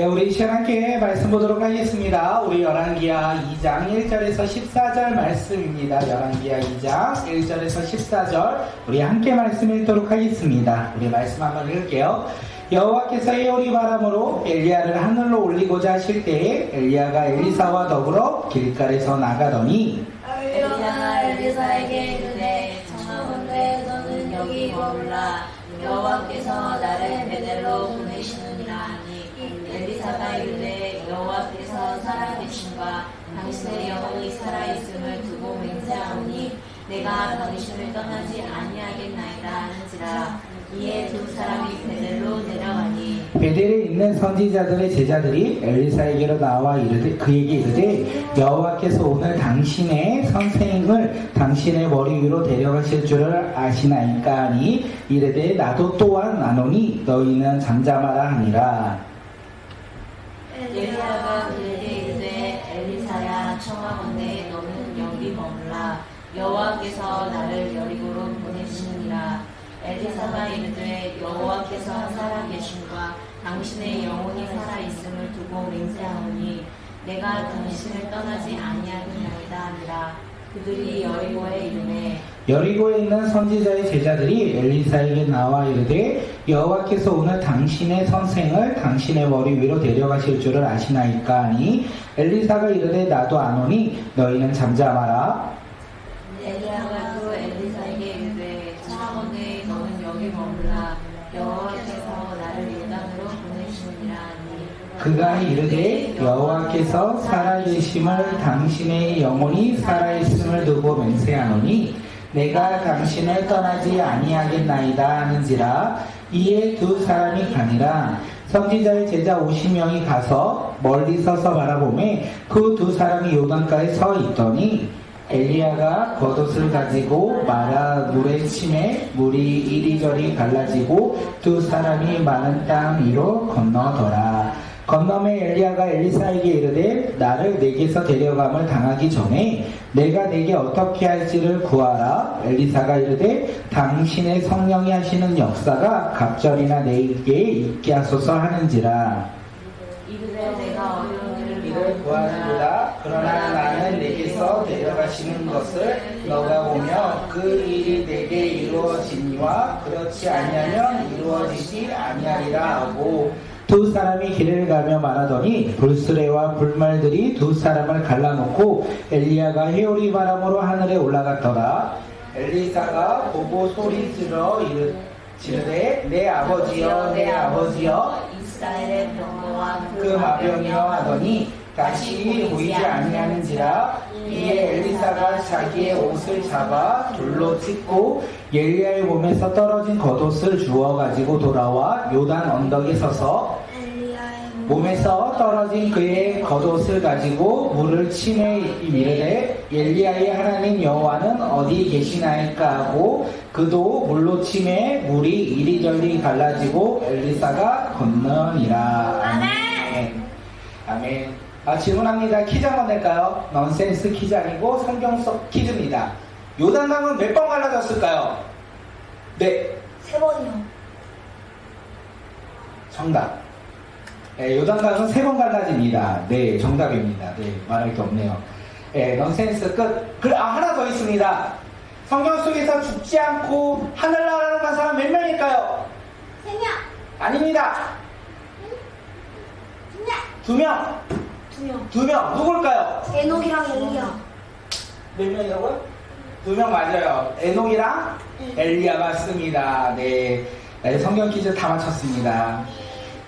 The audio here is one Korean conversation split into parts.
우리 시간 함께 말씀 보도록 하겠습니다. 우리 열왕기하 2장 1절에서 14절 말씀입니다. 열왕기하 2장 1절에서 14절 우리 함께 말씀 읽도록 하겠습니다. 우리 말씀 한번 읽을게요. 여호와께서 해오리 바람으로 엘리야를 하늘로 올리고자 하실 때에 엘리야가 엘리사와 더불어 길갈에서 나가더니 엘리야가 엘리사에게 이르되 청하건대 너는 여기 머물라 여호와께서 나를 베델로 보내시느니라 하니 엘리사가 이르되 여호와께서 살아계심과 당신의 영혼이 살아있음을 두고 맹세하오니 내가 당신을 떠나지 아니하겠나이다 하는지라. 이에 두 사람이 베델로 내려가니 베델에 있는 선지자들의 제자들이 엘리사에게로 나와 그에게 이르되 여호와께서 오늘 당신의 선생을 당신의 머리 위로 데려가실 줄을 아시나이까 하니 이르되 나도 또한 아노니 너희는 잠잠하라 하니라. 엘리야가 그에게 이르되 엘리사야 청하건대 너는 여기 머물라 여호와께서 나를 여리고로 보내시느니라. 엘리사가 이르되 여호와께서 살아계심과 당신의 영혼이 살아있음을 두고 맹세하오니 내가 당신을 떠나지 아니하겠나이다 하니라. 그들이 여리고에 이르매 여리고에 있는 선지자의 제자들이 엘리사에게 나와 이르되 여호와께서 오늘 당신의 선생을 당신의 머리 위로 데려가실 줄을 아시나이까 하니 엘리사가 이르되 나도 아노니 너희는 잠잠하라. 엘리야가 또 엘리사에게 이르되 청하건대 너는 여기 머물라 여호와께서 나를 요단으로 보내시느니라 하니 그가 이르되 여호와께서 살아계심을 당신의 영혼이 살아있음을 두고 맹세하노니 내가 당신을 떠나지 아니하겠나이다 하는지라. 이에 두 사람이 가니라. 선지자의 제자 50명이 가서 멀리 서서 바라보매 그 두 사람이 요단가에 서 있더니 엘리야가 겉옷을 가지고 마라 물에 치매 물이 이리저리 갈라지고 두 사람이 많은 땅 위로 건너더라. 건너매 엘리야가 엘리사에게 이르되 나를 내게서 데려감을 당하기 전에 내가 내게 어떻게 할지를 구하라. 엘리사가 이르되 당신의 성령이 하시는 역사가 갑절이나 내게 있게 하소서 하는지라. 이르되 내가 어려운 이를 구하리로다. 그러나 나는 내게서 데려가시는 것을 너가 보며 그 일이 내게 이루어지니와 그렇지 아니하면 이루어지지 아니하리라 하고 두 사람이 길을 가며 말하더니 불수레와 불말들이 두 사람을 갈라놓고 엘리야가 해오리 바람으로 하늘에 올라갔더라. 엘리사가 보고 소리 지르되 내 아버지여 내 아버지여 이스라엘의 병거와 그 마병이여 하더니 다시 보이지 아니하는지라. 이에 엘리사가 자기의 옷을 잡아 둘로 찢고 엘리야의 몸에서 떨어진 겉옷을 주워 가지고 돌아와 요단 언덕에 서서 몸에서 떨어진 그의 겉옷을 가지고 물을 치매 이르되 엘리야의 하나님 여호와는 어디 계시나이까 하고 그도 물로 치매 물이 이리저리 갈라지고 엘리사가 건너니라. 아멘. 아멘. 질문합니다. 퀴즈 한번 낼까요? 넌센스 퀴즈 아니고 성경 속 퀴즈입니다. 요단강은 몇 번 갈라졌을까요? 네. 3번이요. 정답. 네, 요단강은 3번 갈라집니다. 네, 정답입니다. 네, 말할 게 없네요. 네, 넌센스 끝. 하나 더 있습니다. 성경 속에서 죽지 않고 하늘나라로 간 사람 몇 명일까요? 3명. 아닙니다. 2명. 2명. 2명. 누굴까요? 에녹이랑 엘리야. 몇 명이라고요? 2명 맞아요. 에녹이랑 엘리야 맞습니다. 네. 네, 성경 퀴즈 다 맞췄습니다.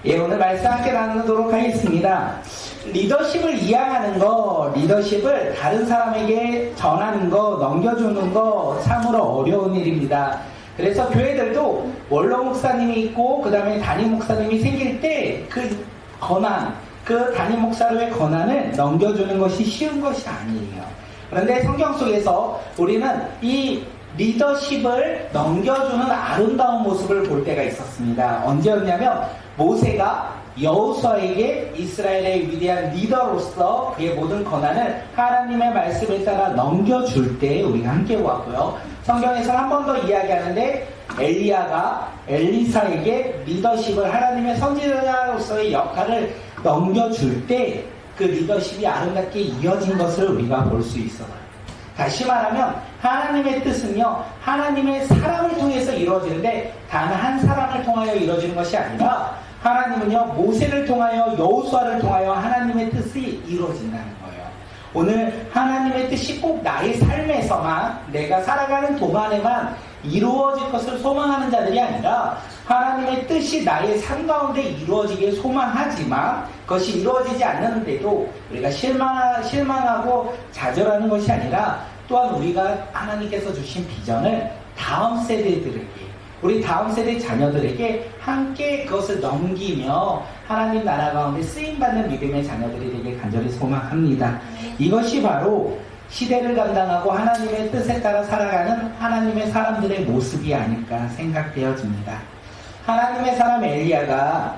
예, 오늘 말씀 함께 나누도록 하겠습니다. 리더십을 이양하는 거, 리더십을 다른 사람에게 전하는 거, 넘겨주는 거 참으로 어려운 일입니다. 그래서 교회들도 원로 목사님이 있고 그 다음에 담임 목사님이 생길 때 그 권한, 그 담임 목사로의 권한을 넘겨주는 것이 쉬운 것이 아니에요. 그런데 성경 속에서 우리는 이 리더십을 넘겨주는 아름다운 모습을 볼 때가 있었습니다. 언제였냐면 모세가 여호수아에게 이스라엘의 위대한 리더로서 그의 모든 권한을 하나님의 말씀에 따라 넘겨줄 때 우리가 함께 보았고요. 성경에서 한 번 더 이야기하는데 엘리야가 엘리사에게 리더십을 하나님의 선지자로서의 역할을 넘겨줄 때 그 리더십이 아름답게 이어진 것을 우리가 볼 수 있어요. 다시 말하면 하나님의 뜻은요, 하나님의 사람을 통해서 이루어지는데 단 한 사람을 통하여 이루어지는 것이 아니라 하나님은요, 모세를 통하여 여호수아를 통하여 하나님의 뜻이 이루어진다는 거예요. 오늘 하나님의 뜻이 꼭 나의 삶에서만, 내가 살아가는 동안에만 이루어질 것을 소망하는 자들이 아니라 하나님의 뜻이 나의 삶 가운데 이루어지길 소망하지만 그것이 이루어지지 않는데도 우리가 실망하고 좌절하는 것이 아니라 또한 우리가 하나님께서 주신 비전을 다음 세대들에게, 우리 다음 세대 자녀들에게 함께 그것을 넘기며 하나님 나라 가운데 쓰임받는 믿음의 자녀들이 되길 간절히 소망합니다. 이것이 바로 시대를 감당하고 하나님의 뜻에 따라 살아가는 하나님의 사람들의 모습이 아닐까 생각되어집니다. 하나님의 사람 엘리야가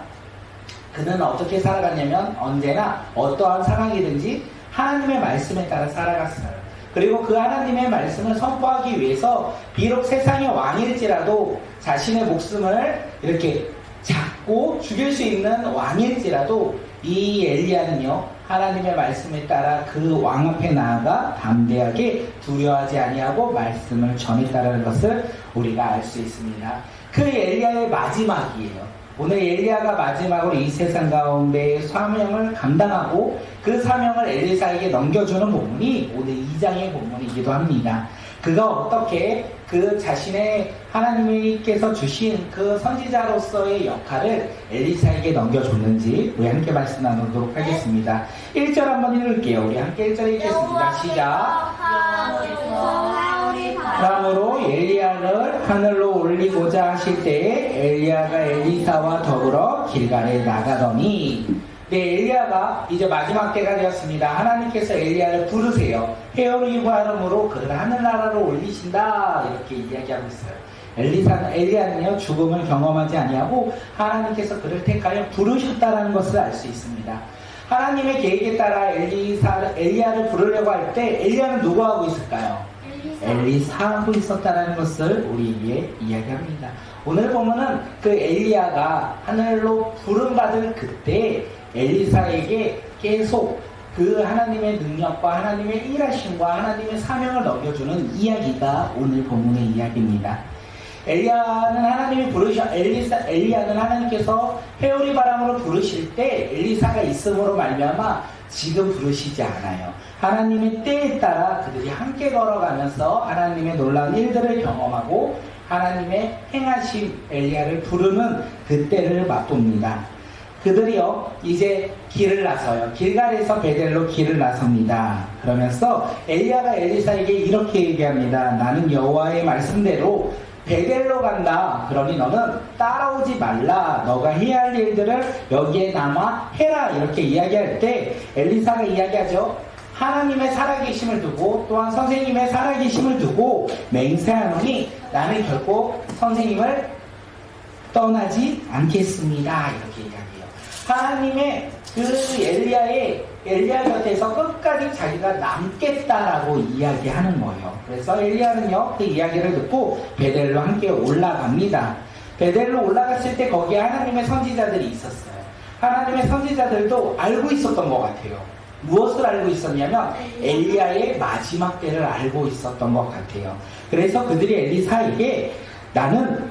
그는 어떻게 살아갔냐면 언제나 어떠한 상황이든지 하나님의 말씀에 따라 살아갔어요. 그리고 그 하나님의 말씀을 선포하기 위해서 비록 세상의 왕일지라도 자신의 목숨을 이렇게 잡고 죽일 수 있는 왕일지라도 이 엘리야는요, 하나님의 말씀에 따라 그 왕 앞에 나아가 담대하게 두려워하지 아니하고 말씀을 전했다는 것을 우리가 알 수 있습니다. 그 엘리야의 마지막이에요. 오늘 엘리야가 마지막으로 이 세상 가운데 사명을 감당하고 그 사명을 엘리사에게 넘겨주는 본문이 오늘 2장의 본문이기도 합니다. 그가 어떻게 그 자신의 하나님께서 주신 그 선지자로서의 역할을 엘리사에게 넘겨줬는지 우리 함께 말씀 나누도록 하겠습니다. 1절 한번 읽을게요. 우리 함께 1절 읽겠습니다. 시작. 그러므로 엘리야를 하늘로 올리고자 하실 때에 엘리야가 엘리사와 더불어 길갈에 나가더니, 네, 엘리야가 이제 마지막 때가 되었습니다. 하나님께서 엘리야를 부르세요. 헤어리고 하름으로 그를 하늘나라로 올리신다, 이렇게 이야기하고 있어요. 엘리야는요, 죽음을 경험하지 아니하고 하나님께서 그를 택하여 부르셨다는 것을 알 수 있습니다. 하나님의 계획에 따라 엘리야를 부르려고 할 때 엘리야는 누구 하고 있을까요? 엘리사하고 있었다는 것을 우리에게 이야기합니다. 오늘 보면은 그 엘리야가 하늘로 부름받을 그때 엘리사에게 계속 그 하나님의 능력과 하나님의 일하심과 하나님의 사명을 넘겨주는 이야기가 오늘 본문의 이야기입니다. 엘리야는 하나님께서 회오리 바람으로 부르실 때 엘리사가 있음으로 말미암아 지금 부르시지 않아요. 하나님의 때에 따라 그들이 함께 걸어가면서 하나님의 놀라운 일들을 경험하고 하나님의 행하심 엘리야를 부르는 그 때를 맛봅니다. 그들이요, 이제 길을 나서요. 길갈에서 베델로 길을 나섭니다. 그러면서 엘리야가 엘리사에게 이렇게 얘기합니다. 나는 여호와의 말씀대로 베델로 간다. 그러니 너는 따라오지 말라. 너가 해야 할 일들을 여기에 남아 해라. 이렇게 이야기할 때 엘리사가 이야기하죠. 하나님의 살아계심을 두고 또한 선생님의 살아계심을 두고 맹세하노니 나는 결코 선생님을 떠나지 않겠습니다. 이렇게 이야기해요. 하나님의 그 엘리야 곁에서 끝까지 자기가 남겠다라고 이야기하는 거예요. 그래서 엘리야는요, 그 이야기를 듣고 베델로 함께 올라갑니다. 베델로 올라갔을 때 거기에 하나님의 선지자들이 있었어요. 하나님의 선지자들도 알고 있었던 것 같아요. 무엇을 알고 있었냐면 엘리야의 마지막 때를 알고 있었던 것 같아요. 그래서 그들이 엘리사에게 나는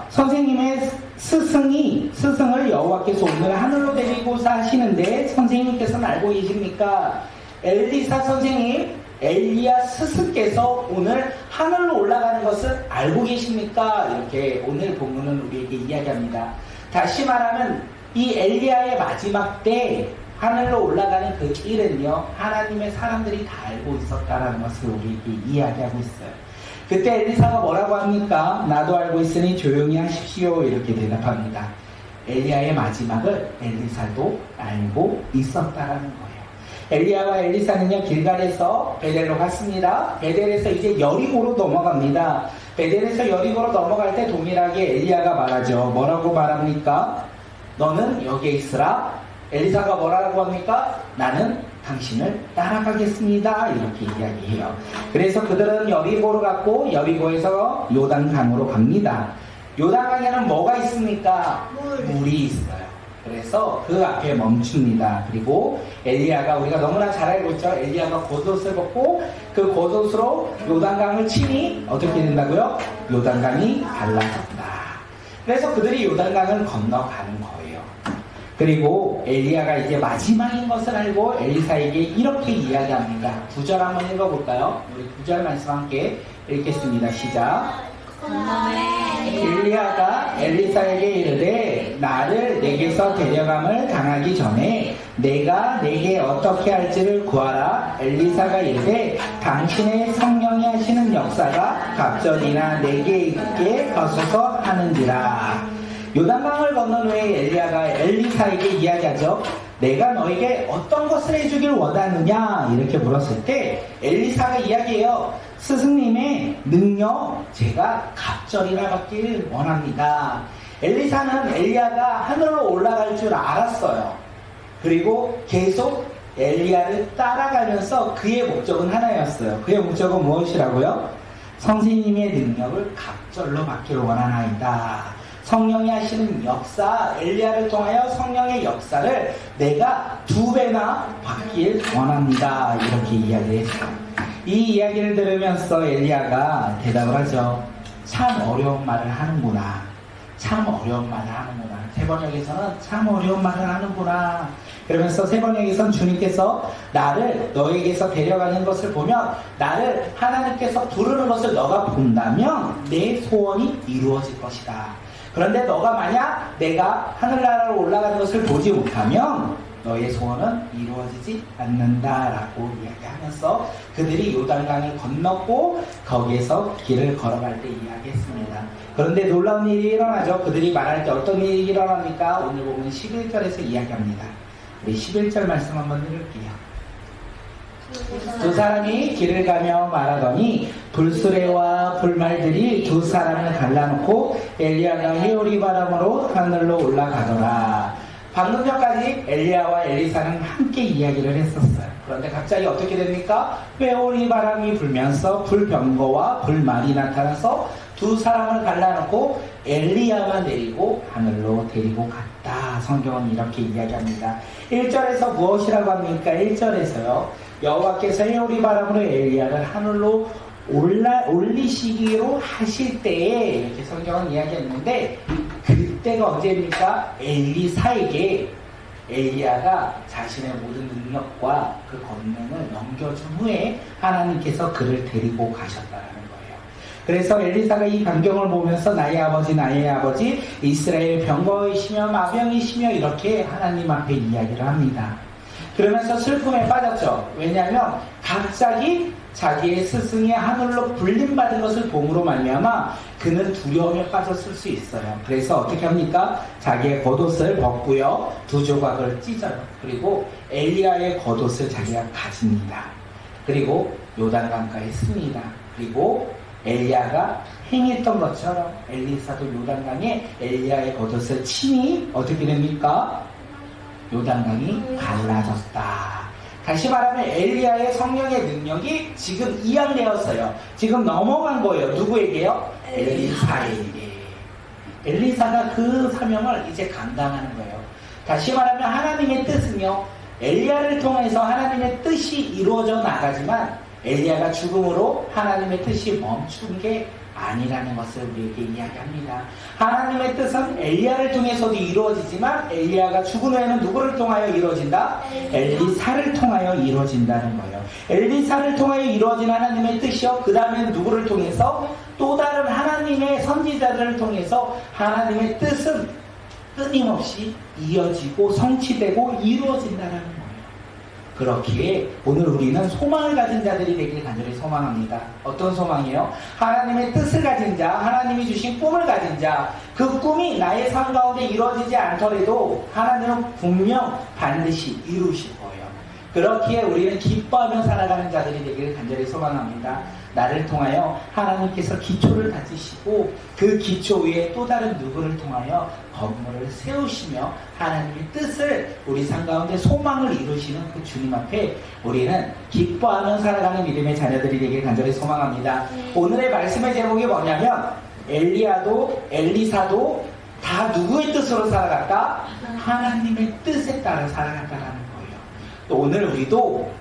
선생님의 스승을 여호와께서 오늘 하늘로 데리고서 하시는데 선생님께서는 알고 계십니까? 엘리사 선생님, 엘리야 스승께서 오늘 하늘로 올라가는 것을 알고 계십니까? 이렇게 오늘 본문은 우리에게 이야기합니다. 다시 말하면 이 엘리야의 마지막 때 하늘로 올라가는 그 길은요, 하나님의 사람들이 다 알고 있었다는 것을 우리에게 이야기하고 있어요. 그때 엘리사가 뭐라고 합니까? 나도 알고 있으니 조용히 하십시오. 이렇게 대답합니다. 엘리야의 마지막을 엘리사도 알고 있었다라는 거예요. 엘리야와 엘리사는요, 길갈에서 베델로 갔습니다. 베델에서 이제 여리고로 넘어갑니다. 베델에서 여리고로 넘어갈 때 동일하게 엘리야가 말하죠. 뭐라고 말합니까? 너는 여기에 있으라. 엘리사가 뭐라고 합니까? 나는 당신을 따라가겠습니다. 이렇게 이야기해요. 그래서 그들은 여리고로 갔고 여리고에서 요단강으로 갑니다. 요단강에는 뭐가 있습니까? 물이 있어요. 그래서 그 앞에 멈춥니다. 그리고 엘리야가 우리가 너무나 잘 알고 있죠. 엘리야가 겉옷을 벗고 그 겉옷으로 요단강을 치니 어떻게 된다고요? 요단강이 갈라졌다. 그래서 그들이 요단강을 건너가는 거예요. 그리고 엘리야가 이제 마지막인 것을 알고 엘리사에게 이렇게 이야기합니다. 9절 한번 읽어볼까요? 우리 9절 말씀 함께 읽겠습니다. 시작. 엘리야가 엘리사에게 이르되 나를 내게서 데려감을 당하기 전에 내가 내게 어떻게 할지를 구하라. 엘리사가 이르되 당신의 성령이 하시는 역사가 갑절이나 내게 있게 하소서 하는지라. 요단강을 건넌 후에 엘리야가 엘리사에게 이야기하죠. 내가 너에게 어떤 것을 해주길 원하느냐 이렇게 물었을 때 엘리사가 이야기해요. 스승님의 능력 제가 갑절이나 받길 원합니다. 엘리사는 엘리야가 하늘로 올라갈 줄 알았어요. 그리고 계속 엘리야를 따라가면서 그의 목적은 하나였어요. 그의 목적은 무엇이라고요? 선생님의 능력을 갑절로 받기를 원하나이다. 성령이 하시는 역사, 엘리야를 통하여 성령의 역사를 내가 2배나 받길 원합니다. 이렇게 이야기했어요. 이 이야기를 들으면서 엘리야가 대답을 하죠. 참 어려운 말을 하는구나. 참 어려운 말을 하는구나. 세 번역에서는 참 어려운 말을 하는구나. 그러면서 세 번역에서는 주님께서 나를 너에게서 데려가는 것을 보면 나를 하나님께서 부르는 것을 너가 본다면 내 소원이 이루어질 것이다. 그런데 너가 만약 내가 하늘나라로 올라가는 것을 보지 못하면 너의 소원은 이루어지지 않는다라고 이야기하면서 그들이 요단강을 건넜고 거기에서 길을 걸어갈 때 이야기했습니다. 그런데 놀라운 일이 일어나죠. 그들이 말할 때 어떤 일이 일어납니까? 오늘 보면 11절에서 이야기합니다. 우리 11절 말씀 한번 읽을게요. 두 사람이 길을 가며 말하더니 불수레와 불말들이 두 사람을 갈라놓고 엘리야가 회오리 바람으로 하늘로 올라가더라. 방금 전까지 엘리야와 엘리사는 함께 이야기를 했었어요. 그런데 갑자기 어떻게 됩니까? 회오리 바람이 불면서 불병거와 불말이 나타나서 두 사람을 갈라놓고 엘리야만 내리고 하늘로 데리고 갔다. 성경은 이렇게 이야기합니다. 1절에서 무엇이라고 합니까? 1절에서요. 여호와께서 회오리 바람으로 엘리야를 하늘로 올리시기로 하실 때에 이렇게 성경은 이야기했는데 그때가 언제입니까? 엘리사에게 엘리야가 자신의 모든 능력과 그 권능을 넘겨준 후에 하나님께서 그를 데리고 가셨다는 거예요. 그래서 엘리사가 이 광경을 보면서 나의 아버지 이스라엘 병거이시며 마병이시며 이렇게 하나님 앞에 이야기를 합니다. 그러면서 슬픔에 빠졌죠. 왜냐하면 갑자기 자기의 스승이 하늘로 불림받은 것을 봄으로 말미암아 그는 두려움에 빠졌을 수 있어요. 그래서 어떻게 합니까? 자기의 겉옷을 벗고요. 2조각을 찢어요. 그리고 엘리야의 겉옷을 자기가 가집니다. 그리고 요단강가에 씁니다. 그리고 엘리야가 행했던 것처럼 엘리사도 요단강에 엘리야의 겉옷을 치니 어떻게 됩니까? 요단강이 갈라졌다. 다시 말하면 엘리야의 성령의 능력이 지금 이양되었어요. 지금 넘어간 거예요. 누구에게요? 엘리사에게. 엘리사가 그 사명을 이제 감당하는 거예요. 다시 말하면 하나님의 뜻은요. 엘리야를 통해서 하나님의 뜻이 이루어져 나가지만 엘리야가 죽음으로 하나님의 뜻이 멈춘 게 아니라는 것을 우리에게 이야기합니다. 하나님의 뜻은 엘리야를 통해서도 이루어지지만 엘리야가 죽은 후에는 누구를 통하여 이루어진다? 엘리사를 통하여 이루어진다는 거예요. 엘리사를 통하여 이루어진 하나님의 뜻이요. 그 다음에는 누구를 통해서? 또 다른 하나님의 선지자들을 통해서 하나님의 뜻은 끊임없이 이어지고 성취되고 이루어진다는 거예요. 그렇기에 오늘 우리는 소망을 가진 자들이 되길 간절히 소망합니다. 어떤 소망이에요? 하나님의 뜻을 가진 자, 하나님이 주신 꿈을 가진 자, 그 꿈이 나의 삶 가운데 이루어지지 않더라도 하나님은 분명 반드시 이루실 거예요. 그렇기에 우리는 기뻐하며 살아가는 자들이 되기를 간절히 소망합니다. 나를 통하여 하나님께서 기초를 다지시고 그 기초 위에 또 다른 누구를 통하여 건물을 세우시며 하나님의 뜻을 우리 삶 가운데 소망을 이루시는 그 주님 앞에 우리는 기뻐하며 살아가는 믿음의 자녀들이 되길 간절히 소망합니다. 오늘의 말씀의 제목이 뭐냐면 엘리야도 엘리사도 다 누구의 뜻으로 살아갔다? 하나님의 뜻에 따라 살아갔다라는 거예요. 또 오늘 우리도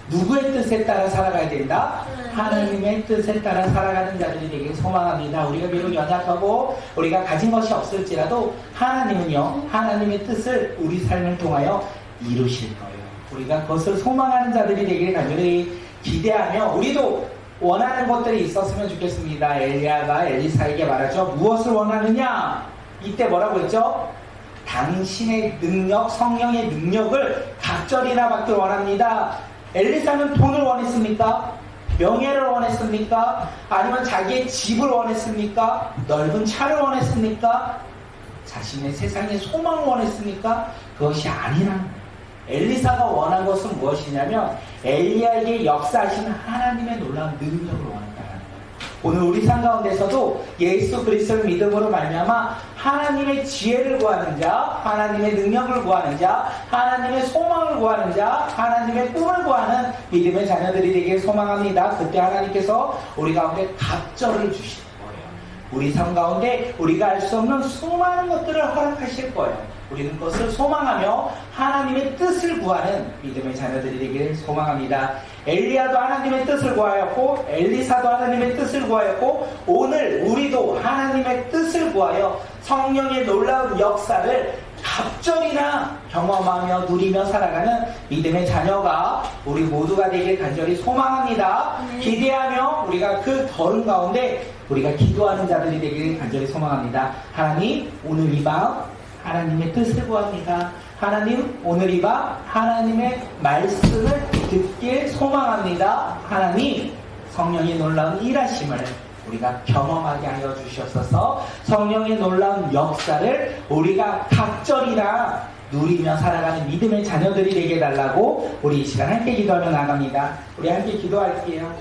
누구의 뜻에 따라 살아가야 된다? 하나님의 뜻에 따라 살아가는 자들이 되길 소망합니다. 우리가 비록 연약하고 우리가 가진 것이 없을지라도 하나님은요, 하나님의 뜻을 우리 삶을 통하여 이루실 거예요. 우리가 그것을 소망하는 자들이 되길 간절히 기대하며 우리도 원하는 것들이 있었으면 좋겠습니다. 엘리야가 엘리사에게 말하죠. 무엇을 원하느냐? 이때 뭐라고 했죠? 당신의 능력, 성령의 능력을 각절이나 받길 원합니다. 엘리사는 돈을 원했습니까? 명예를 원했습니까? 아니면 자기의 집을 원했습니까? 넓은 차를 원했습니까? 자신의 세상의 소망을 원했습니까? 그것이 아니라 엘리사가 원한 것은 무엇이냐면 엘리야에게 역사하시는 하나님의 놀라운 능력을 원한다는 거예요. 오늘 우리 삶 가운데서도 예수 그리스도를 믿음으로 말미암아 하나님의 지혜를 구하는 자, 하나님의 능력을 구하는 자, 하나님의 소망을 구하는 자, 하나님의 꿈을 구하는 믿음의 자녀들이 되길 소망합니다. 그때 하나님께서 우리 가운데 갑절을 주실 거예요. 우리 삶 가운데 우리가 알 수 없는 수많은 것들을 허락하실 거예요. 우리는 그것을 소망하며 하나님의 뜻을 구하는 믿음의 자녀들이 되기를 소망합니다. 엘리야도 하나님의 뜻을 구하였고 엘리사도 하나님의 뜻을 구하였고 오늘 우리도 하나님의 뜻을 구하여 성령의 놀라운 역사를 갑절이나 경험하며 누리며 살아가는 믿음의 자녀가 우리 모두가 되길 간절히 소망합니다. 기대하며 우리가 그 걸음 가운데 우리가 기도하는 자들이 되길 간절히 소망합니다. 하나님, 오늘 이 밤 하나님의 뜻을 구합니다. 하나님, 오늘 이 밤 하나님의 말씀을 듣길 소망합니다. 하나님, 성령의 놀라운 일하심을 우리가 경험하게 하여 주시옵소서. 성령의 놀라운 역사를 우리가 각절이나 누리며 살아가는 믿음의 자녀들이 되게 해달라고 우리 이 시간 함께 기도하며 나갑니다. 우리 함께 기도할게요.